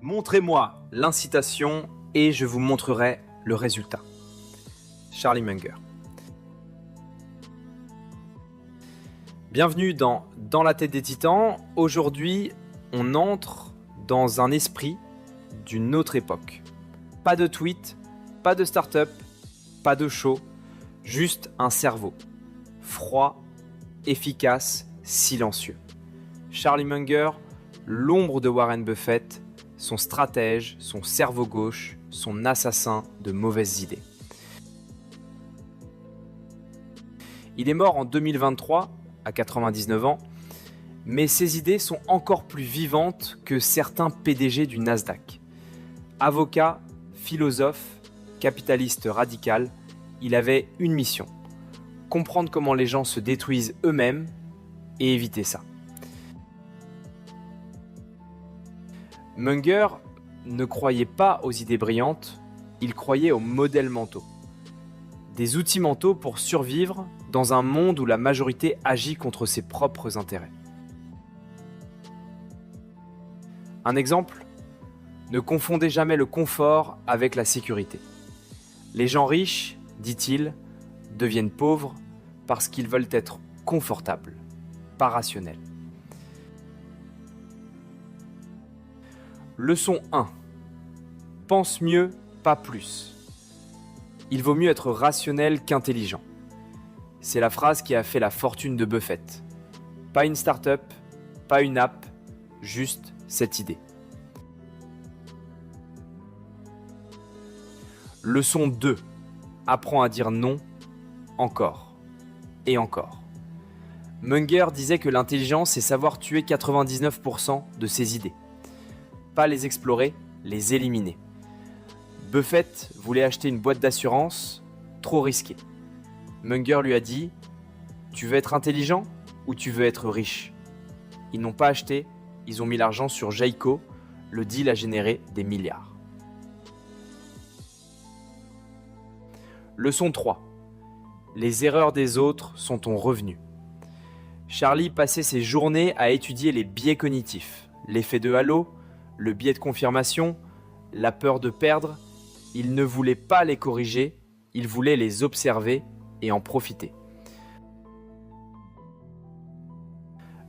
Montrez-moi l'incitation et je vous montrerai le résultat. Charlie Munger. Bienvenue dans la tête des titans. Aujourd'hui, on entre dans un esprit d'une autre époque. Pas de tweet, pas de start-up, pas de show, juste un cerveau. Froid, efficace, silencieux. Charlie Munger, l'ombre de Warren Buffett, son stratège, son cerveau gauche, son assassin de mauvaises idées. Il est mort en 2023, à 99 ans, mais ses idées sont encore plus vivantes que certains PDG du Nasdaq. Avocat, philosophe, capitaliste radical, il avait une mission: comprendre comment les gens se détruisent eux-mêmes et éviter ça. Munger ne croyait pas aux idées brillantes, il croyait aux modèles mentaux. Des outils mentaux pour survivre dans un monde où la majorité agit contre ses propres intérêts. Un exemple, ne confondez jamais le confort avec la sécurité. Les gens riches, dit-il, deviennent pauvres parce qu'ils veulent être confortables, pas rationnels. Leçon 1. Pense mieux, pas plus. Il vaut mieux être rationnel qu'intelligent. C'est la phrase qui a fait la fortune de Buffett. Pas une start-up, pas une app, juste cette idée. Leçon 2. Apprends à dire non, encore et encore. Munger disait que l'intelligence, c'est savoir tuer 99% de ses idées. Pas les explorer, les éliminer. Buffett voulait acheter une boîte d'assurance, trop risqué. Munger lui a dit « Tu veux être intelligent ou tu veux être riche ?» Ils n'ont pas acheté, ils ont mis l'argent sur Geico, le deal a généré des milliards. Leçon 3. Les erreurs des autres sont ton revenu. Charlie passait ses journées à étudier les biais cognitifs, l'effet de halo, le biais de confirmation, la peur de perdre. Il ne voulait pas les corriger, il voulait les observer et en profiter.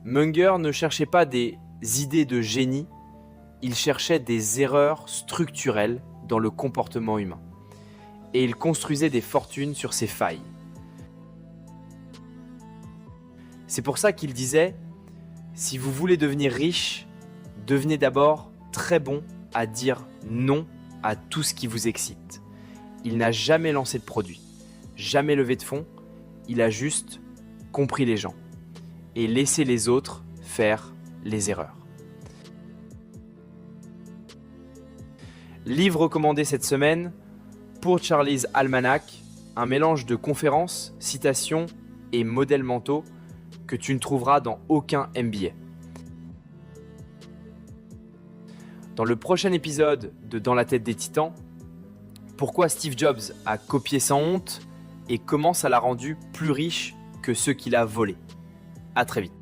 Munger ne cherchait pas des idées de génie, il cherchait des erreurs structurelles dans le comportement humain. Et il construisait des fortunes sur ces failles. C'est pour ça qu'il disait « Si vous voulez devenir riche, devenez d'abord très bon à dire non à tout ce qui vous excite. » Il n'a jamais lancé de produit, jamais levé de fonds, il a juste compris les gens et laissé les autres faire les erreurs. Livre recommandé cette semaine, Pour Charlie's Almanac, un mélange de conférences, citations et modèles mentaux que tu ne trouveras dans aucun MBA. Dans le prochain épisode de Dans la tête des titans, pourquoi Steve Jobs a copié sans honte et comment ça l'a rendu plus riche que ceux qu'il a volés. À très vite.